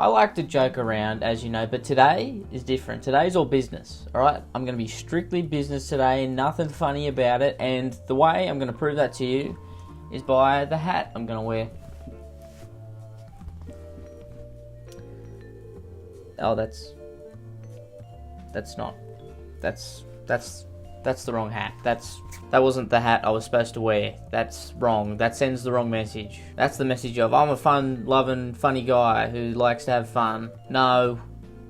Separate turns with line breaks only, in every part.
I like to joke around, as you know, but today is different. Today's all business, alright? I'm going to be strictly business today, nothing funny about it, and the way I'm going to prove that to you is by the hat I'm going to wear. Oh, that's the wrong hat. That wasn't the hat I was supposed to wear. That's wrong. That sends the wrong message. That's the message of, I'm a fun-loving, funny guy who likes to have fun. No.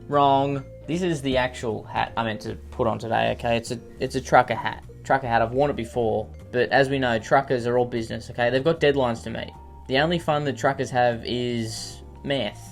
Wrong. This is the actual hat I meant to put on today, okay? It's a trucker hat. Trucker hat, I've worn it before. But as we know, truckers are all business, okay? They've got deadlines to meet. The only fun that truckers have is meth.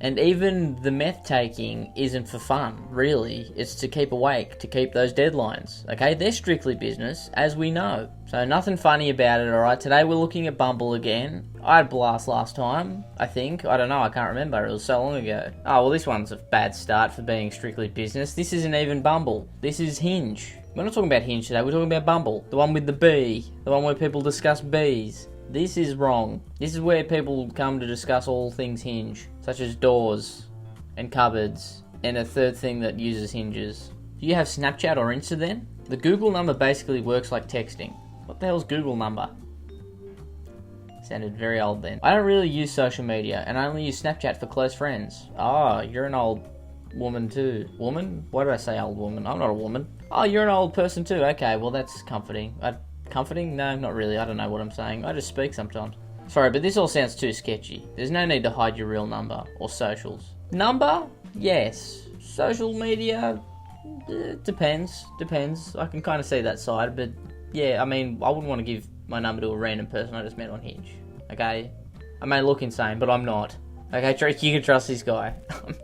And even the meth taking isn't for fun, really. It's to keep awake, to keep those deadlines, okay? They're strictly business, as we know. So nothing funny about it, alright? Today we're looking at Bumble again. I had a blast last time, I think. I don't know, I can't remember. It was so long ago. Oh, well, this one's a bad start for being strictly business. This isn't even Bumble. This is Hinge. We're not talking about Hinge today, we're talking about Bumble. The one with the bee. The one where people discuss bees. This is wrong. This is where people come to discuss all things Hinge, such as doors and cupboards, and a third thing that uses hinges. Do you have Snapchat or Insta then? The Google number basically works like texting. What the hell's Google number? Sounded very old then. I don't really use social media, and I only use Snapchat for close friends. Oh, you're an old woman too. Woman? Why did I say old woman? I'm not a woman. Oh, you're an old person too. Okay, well that's comforting. Comforting? No, not really. I don't know what I'm saying. I just speak sometimes. Sorry, but this all sounds too sketchy. There's no need to hide your real number or socials. Number? Yes. Social media? Depends. I can kind of see that side, but yeah, I mean, I wouldn't want to give my number to a random person I just met on Hinge. Okay? I may look insane, but I'm not. Okay, Drake, you can trust this guy. I'm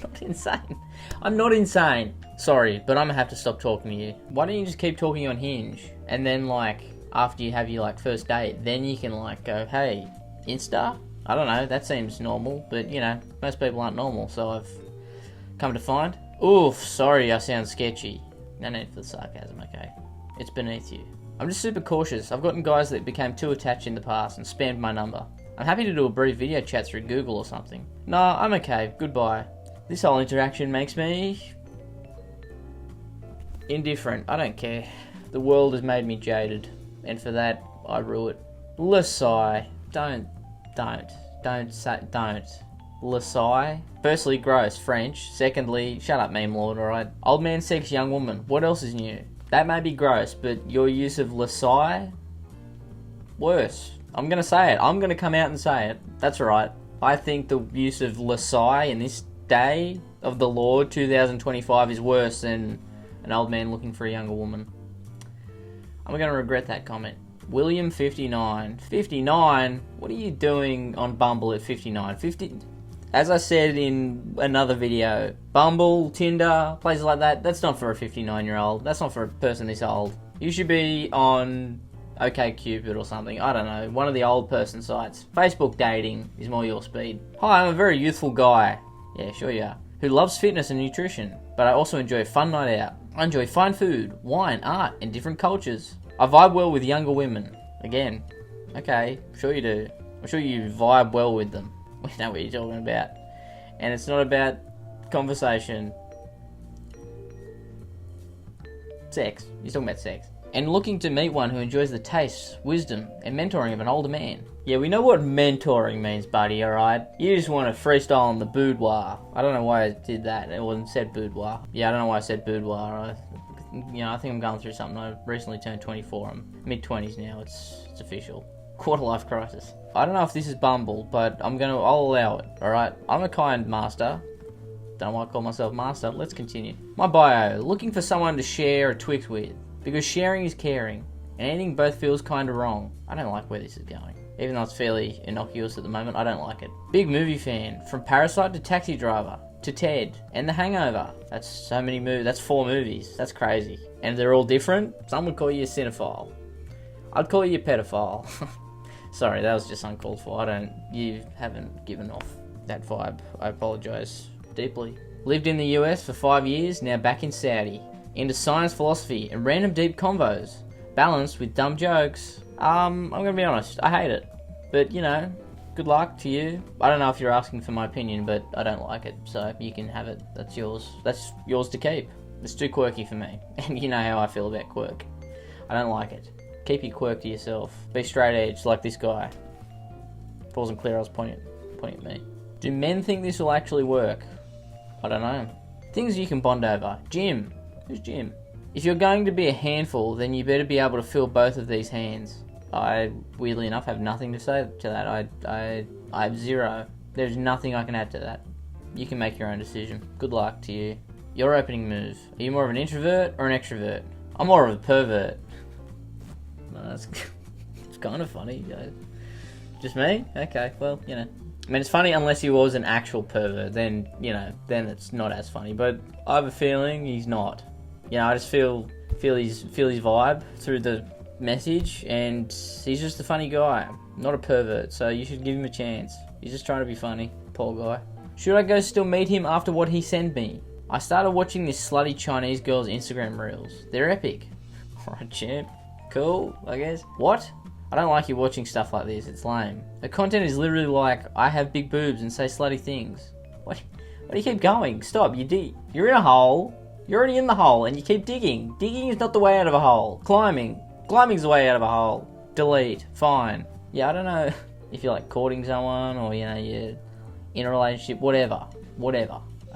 not insane. I'm not insane. Sorry, but I'm gonna have to stop talking to you. Why don't you just keep talking on Hinge? And then, like, after you have your, like, first date, then you can, like, go, hey, Insta? I don't know, that seems normal. But, you know, most people aren't normal, so I've come to find. Oof, sorry I sound sketchy. No need for the sarcasm, okay? It's beneath you. I'm just super cautious. I've gotten guys that became too attached in the past and spammed my number. I'm happy to do a brief video chat through Google or something. Nah, I'm okay. Goodbye. This whole interaction makes me indifferent. I don't care. The world has made me jaded, and for that, I rue it. Lasai. Don't. Lasai. Firstly, gross, French. Secondly, shut up, meme lord, alright? Old man sex young woman. What else is new? That may be gross, but your use of lasai? Worse. I'm gonna say it. I'm gonna come out and say it. That's right. I think the use of lasai in this day of the Lord 2025 is worse than an old man looking for a younger woman. I'm going to regret that comment. William 59. 59? What are you doing on Bumble at 59? As I said in another video, Bumble, Tinder, places like that, that's not for a 59-year-old. That's not for a person this old. You should be on OkCupid or something. I don't know. One of the old person sites. Facebook dating is more your speed. Hi, I'm a very youthful guy. Yeah, sure you are. Who loves fitness and nutrition, but I also enjoy a fun night out. I enjoy fine food, wine, art, and different cultures. I vibe well with younger women. Again, okay, sure you do. I'm sure you vibe well with them. We know what you're talking about. And it's not about conversation. Sex. You're talking about sex. And looking to meet one who enjoys the taste, wisdom, and mentoring of an older man. Yeah, we know what mentoring means, buddy, alright? You just want to freestyle on the boudoir. I don't know why I did that. It wasn't said boudoir. Yeah, I don't know why I said boudoir. I think I'm going through something. I recently turned 24. I'm mid-20s now. It's official. Quarter-life crisis. I don't know if this is Bumble, but I'll allow it, alright? I'm a kind master. Don't know why I call myself master. Let's continue. My bio. Looking for someone to share a twix with. Because sharing is caring, and anything both feels kinda wrong. I don't like where this is going. Even though it's fairly innocuous at the moment, I don't like it. Big movie fan. From Parasite to Taxi Driver, to Ted, and The Hangover. That's so many movies. That's 4 movies. That's crazy. And they're all different? Some would call you a cinephile. I'd call you a pedophile. Sorry, that was just uncalled for. You haven't given off that vibe. I apologise deeply. Lived in the US for 5 years, now back in Saudi. Into science, philosophy, and random deep convos, balanced with dumb jokes. I'm gonna be honest, I hate it. But, you know, good luck to you. I don't know if you're asking for my opinion, but I don't like it, so you can have it. That's yours. That's yours to keep. It's too quirky for me, and you know how I feel about quirk. I don't like it. Keep your quirk to yourself. Be straight edge like this guy. If it wasn't clear, I was pointing at me. Do men think this will actually work? I don't know. Things you can bond over. Jim. Who's Jim? If you're going to be a handful, then you better be able to fill both of these hands. I, weirdly enough, have nothing to say to that. I have zero. There's nothing I can add to that. You can make your own decision. Good luck to you. Your opening move. Are you more of an introvert or an extrovert? I'm more of a pervert. No, it's kind of funny. Just me? Okay, well, you know. I mean, it's funny unless he was an actual pervert. Then, you know, then it's not as funny. But I have a feeling he's not. You know, I just feel his vibe through the message, and he's just a funny guy, not a pervert. So you should give him a chance. He's just trying to be funny, poor guy. Should I go still meet him after what he sent me? I started watching this slutty Chinese girl's Instagram reels. They're epic. Alright, champ. Cool, I guess. What? I don't like you watching stuff like this. It's lame. The content is literally like, I have big boobs and say slutty things. What do you keep going? Stop, you're in a hole. You're already in the hole and you keep digging. Digging is not the way out of a hole. Climbing's the way out of a hole. Delete. Fine. Yeah, I don't know if you're like courting someone or, you know, you're in a relationship, whatever.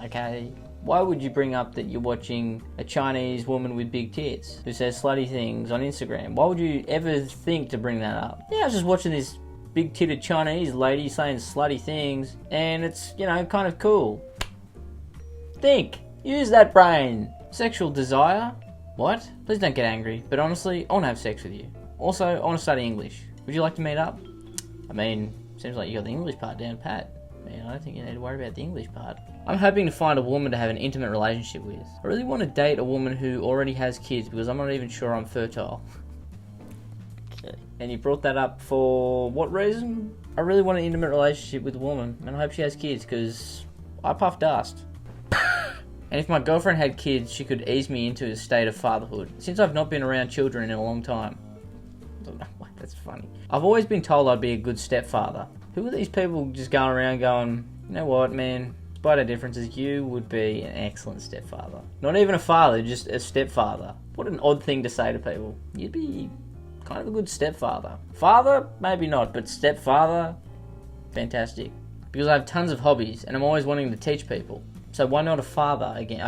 Okay? Why would you bring up that you're watching a Chinese woman with big tits who says slutty things on Instagram? Why would you ever think to bring that up? Yeah, I was just watching this big-titted Chinese lady saying slutty things, and it's, you know, kind of cool. Think. Use that brain. Sexual desire? What? Please don't get angry, but honestly, I want to have sex with you. Also, I want to study English. Would you like to meet up? I mean, seems like you got the English part down pat. Man, I don't think you need to worry about the English part. I'm hoping to find a woman to have an intimate relationship with. I really want to date a woman who already has kids because I'm not even sure I'm fertile. Okay. And you brought that up for what reason? I really want an intimate relationship with a woman, and I hope she has kids because I puff dust. And if my girlfriend had kids, she could ease me into a state of fatherhood, since I've not been around children in a long time. I don't know why that's funny. I've always been told I'd be a good stepfather. Who are these people just going around going, you know what, man, despite our differences, you would be an excellent stepfather. Not even a father, just a stepfather. What an odd thing to say to people. You'd be kind of a good stepfather. Father? Maybe not, but stepfather? Fantastic. Because I have tons of hobbies, and I'm always wanting to teach people. So why not a father again?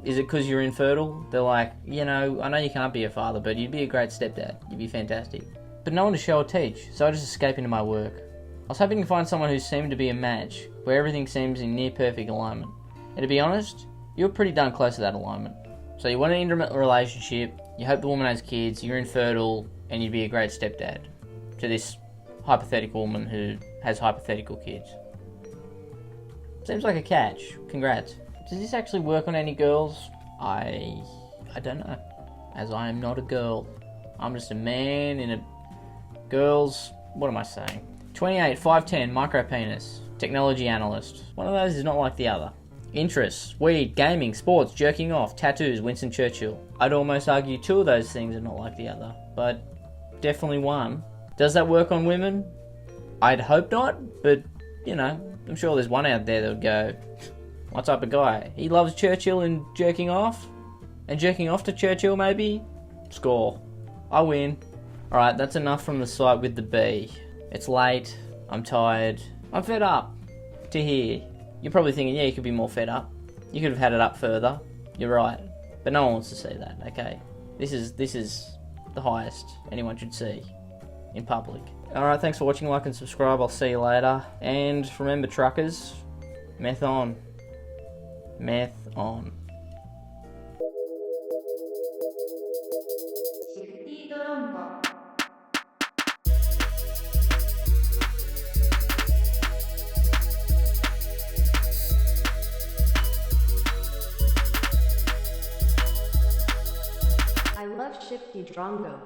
Is it because you're infertile? They're like, you know, I know you can't be a father, but you'd be a great stepdad. You'd be fantastic. But no one to show or teach, so I just escape into my work. I was hoping to find someone who seemed to be a match, where everything seems in near perfect alignment. And to be honest, you're pretty darn close to that alignment. So you want an intimate relationship, you hope the woman has kids, you're infertile, and you'd be a great stepdad to this hypothetical woman who has hypothetical kids. Seems like a catch. Congrats. Does this actually work on any girls? I don't know. As I am not a girl. I'm just a man in a girl's... What am I saying? 28, 5'10", micro penis. Technology analyst. One of those is not like the other. Interests. Weed, gaming, sports, jerking off, tattoos, Winston Churchill. I'd almost argue two of those things are not like the other. But definitely one. Does that work on women? I'd hope not, but, you know... I'm sure there's one out there that would go, what type of guy? He loves Churchill and jerking off? And jerking off to Churchill, maybe? Score. I win. Alright, that's enough from the site with the B. It's late. I'm tired. I'm fed up. To here. You're probably thinking, yeah, you could be more fed up. You could have had it up further. You're right. But no one wants to see that, okay? This is the highest anyone should see. In public. Alright, thanks for watching, like and subscribe, I'll see you later. And remember truckers, meth on. Meth on.
Shifty Drongo. I love Shifty Drongo.